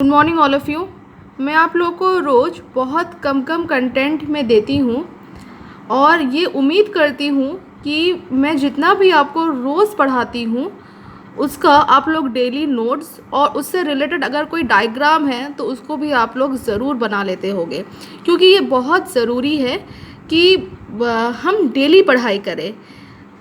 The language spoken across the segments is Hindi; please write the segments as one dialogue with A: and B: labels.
A: Good morning all of you. मैं आप लोगों को रोज़ बहुत कम कंटेंट में देती हूँ और ये उम्मीद करती हूँ कि मैं जितना भी आपको रोज़ पढ़ाती हूँ उसका आप लोग डेली नोट्स और उससे रिलेटेड अगर कोई डायग्राम है तो उसको भी आप लोग ज़रूर बना लेते होंगे, क्योंकि ये बहुत ज़रूरी है कि हम डेली पढ़ाई करें।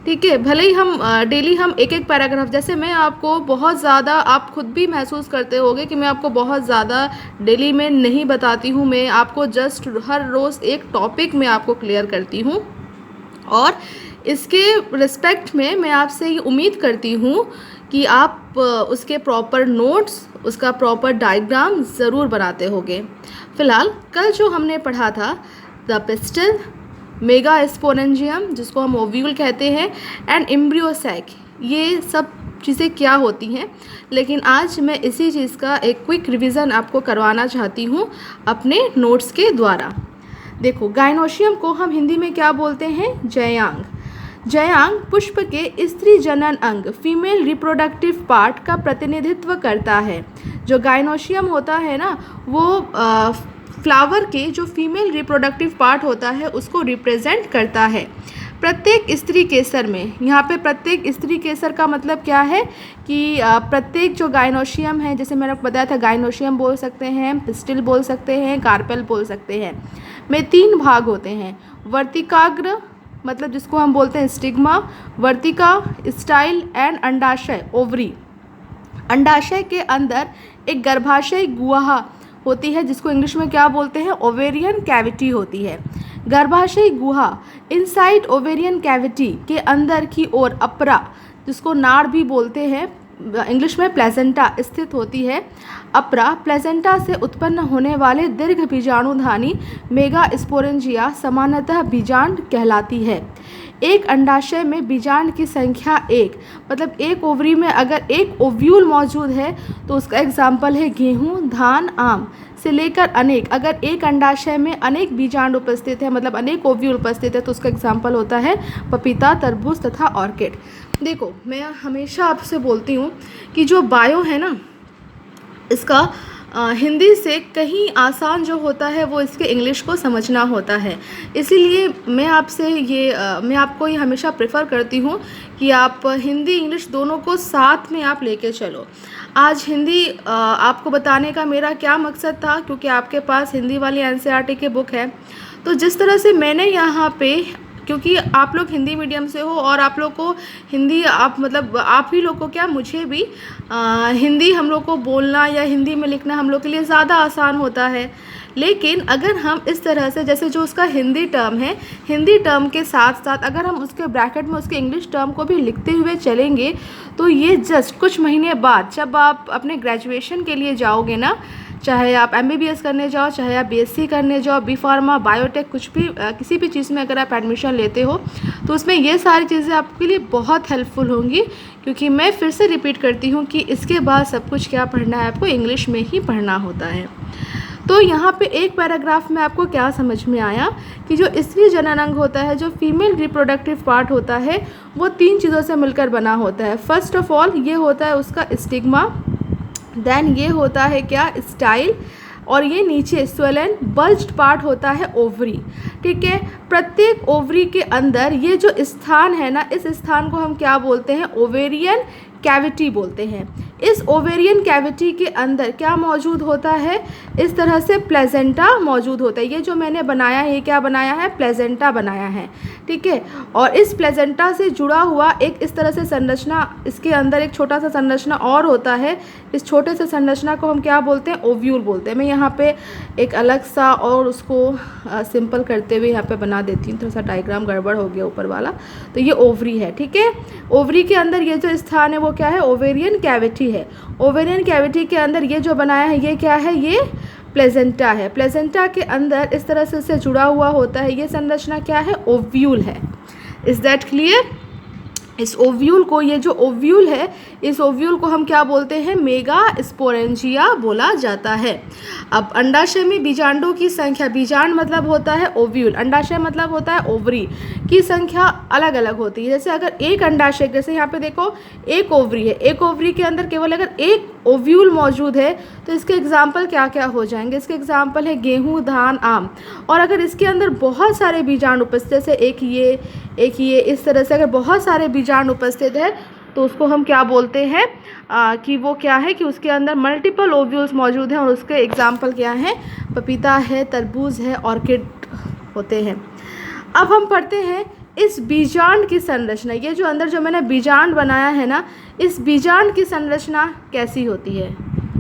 A: ठीक है, भले ही हम डेली हम एक एक पैराग्राफ, जैसे मैं आपको बहुत ज़्यादा, आप खुद भी महसूस करते होंगे कि मैं आपको बहुत ज़्यादा डेली में नहीं बताती हूँ, मैं आपको जस्ट हर रोज़ एक टॉपिक में आपको क्लियर करती हूँ और इसके रिस्पेक्ट में मैं आपसे ये उम्मीद करती हूँ कि आप उसके प्रॉपर नोट्स, उसका प्रॉपर डायग्राम ज़रूर बनाते होंगे। फ़िलहाल कल जो हमने पढ़ा था द पिस्टल, मेगा एक्सपोनेंशियम जिसको हम ओव्यूल कहते हैं, एंड एम्ब्रियोसैक, ये सब चीज़ें क्या होती हैं, लेकिन आज मैं इसी चीज़ का एक क्विक रिवीजन आपको करवाना चाहती हूँ अपने नोट्स के द्वारा। देखो, गायनोशियम को हम हिंदी में क्या बोलते हैं? जयांग। जयांग पुष्प के स्त्री जनन अंग, फीमेल रिप्रोडक्टिव पार्ट का प्रतिनिधित्व करता है। जो गायनोशियम होता है ना, वो फ्लावर के जो फीमेल रिप्रोडक्टिव पार्ट होता है उसको रिप्रेजेंट करता है। प्रत्येक स्त्री केसर में, यहाँ पे प्रत्येक स्त्री केसर का मतलब क्या है कि प्रत्येक जो गायनोशियम है, जैसे मैंने आपको बताया था, गायनोशियम बोल सकते हैं, पिस्टिल बोल सकते हैं, कार्पेल बोल सकते हैं, में 3 भाग होते हैं। वर्तिकाग्र मतलब जिसको हम बोलते हैं स्टिग्मा, वर्तिका, स्टाइल, एंड अंडाशय, ओवरी। अंडाशय के अंदर एक गर्भाशय गुहा होती है जिसको इंग्लिश में क्या बोलते हैं? ओवेरियन कैविटी होती है। गर्भाशय गुहा, इनसाइड ओवेरियन कैविटी के अंदर की ओर अपरा, जिसको नाड़ भी बोलते हैं, इंग्लिश में प्लेसेंटा, स्थित होती है। अपरा प्लेसेंटा से उत्पन्न होने वाले दीर्घ बीजाणुधानी मेगा स्पोरेंजिया सामान्यतः बीजांड कहलाती है। एक अंडाशय में बीजांड की संख्या 1, मतलब एक ओवरी में अगर एक ओव्यूल मौजूद है तो उसका एग्जाम्पल है गेहूँ, धान, आम, से लेकर अनेक। अगर एक अंडाशय में अनेक बीजांड उपस्थित है, मतलब अनेक ओव्यूल उपस्थित है, तो उसका एग्जाम्पल होता है पपीता, तरबूज तथा ऑर्किड। देखो, मैं हमेशा आपसे बोलती हूँ कि जो बायो है ना, इसका हिंदी से कहीं आसान जो होता है वो इसके इंग्लिश को समझना होता है। इसीलिए मैं आपको ये हमेशा प्रेफर करती हूँ कि आप हिंदी इंग्लिश दोनों को साथ में आप लेके चलो। आज हिंदी आपको बताने का मेरा क्या मकसद था, क्योंकि आपके पास हिंदी वाली एनसीईआरटी की बुक है, तो जिस तरह से मैंने यहाँ पे, क्योंकि आप लोग हिंदी मीडियम से हो और आप लोग को हिंदी, आप ही लोग को क्या, मुझे भी हिंदी हम लोग को बोलना या हिंदी में लिखना हम लोग के लिए ज़्यादा आसान होता है। लेकिन अगर हम इस तरह से, जैसे जो उसका हिंदी टर्म है, हिंदी टर्म के साथ साथ अगर हम उसके ब्रैकेट में उसके इंग्लिश टर्म को भी लिखते हुए चलेंगे, तो ये जस्ट कुछ महीने बाद जब आप अपने ग्रेजुएशन के लिए जाओगे ना, चाहे आप MBBS करने जाओ, चाहे आप BSc करने जाओ, बी फार्मा, बायोटेक, कुछ भी किसी भी चीज़ में अगर आप एडमिशन लेते हो तो उसमें ये सारी चीज़ें आपके लिए बहुत हेल्पफुल होंगी। क्योंकि मैं फिर से रिपीट करती हूँ कि इसके बाद सब कुछ क्या पढ़ना है, आपको इंग्लिश में ही पढ़ना होता है। तो यहाँ पे एक पैराग्राफ में आपको क्या समझ में आया कि जो स्त्री जनन अंग होता है, जो फीमेल रिप्रोडक्टिव पार्ट होता है, वो 3 चीज़ों से मिलकर बना होता है। फर्स्ट ऑफ ऑल ये होता है उसका स्टिग्मा, देन ये होता है क्या, स्टाइल, और ये नीचे स्वेलन बल्ज्ड पार्ट होता है ओवरी। ठीक है, प्रत्येक ओवरी के अंदर ये जो स्थान है ना, इस स्थान को हम क्या बोलते हैं? ओवेरियन कैविटी बोलते हैं। इस ओवेरियन कैविटी के अंदर क्या मौजूद होता है? इस तरह से प्लेसेंटा मौजूद होता है। ये जो मैंने बनाया है, ये क्या बनाया है? प्लेसेंटा बनाया है। ठीक है, और इस प्लेसेंटा से जुड़ा हुआ एक इस तरह से संरचना, इसके अंदर एक छोटा सा संरचना और होता है। इस छोटे से संरचना को हम क्या बोलते हैं? ओव्यूल बोलते हैं। मैं यहाँ पे एक अलग सा और उसको सिंपल करते हुए यहाँ पे बना देती हूँ, थोड़ा सा डायग्राम गड़बड़ हो गया ऊपर वाला। तो ये ओवरी है। ठीक है, ओवरी के अंदर ये जो स्थान है वो क्या है? ओवेरियन कैविटी है। ओवेरियन कैविटी के अंदर ये जो बनाया है ये क्या है? ये प्लेसेंटा है। प्लेसेंटा के अंदर इस तरह से इससे जुड़ा हुआ होता है, ये संरचना क्या है? ओव्यूल है। Is that clear? इस ओव्यूल को, ये जो ओव्यूल है, इस ओव्यूल को हम क्या बोलते हैं? मेगा स्पोरेंजिया बोला जाता है। अब अंडाशय में बीजांडों की संख्या, बीजांड मतलब होता है ओव्यूल, अंडाशय मतलब होता है ओवरी, की संख्या अलग अलग होती है। जैसे अगर एक अंडाशय, जैसे यहाँ पे देखो एक ओवरी है, एक ओवरी के अंदर केवल अगर एक ओव्यूल मौजूद है तो इसके एग्जाम्पल क्या क्या हो जाएंगे? इसके एग्जाम्पल है गेहूँ, धान, आम। और अगर इसके अंदर बहुत सारे बीजाणु उपस्थित, जैसे एक ये, इस तरह से अगर बहुत सारे बीजाणु उपस्थित है तो उसको हम क्या बोलते हैं कि वो क्या है कि उसके अंदर मल्टीपल ओव्यूल्स मौजूद हैं। और उसके एग्जाम्पल क्या हैं? पपीता है, तरबूज है, ऑर्किड होते हैं। अब हम पढ़ते हैं इस बीजांड की संरचना। ये जो अंदर जो मैंने बीजांड बनाया है ना, इस बीजांड की संरचना कैसी होती है?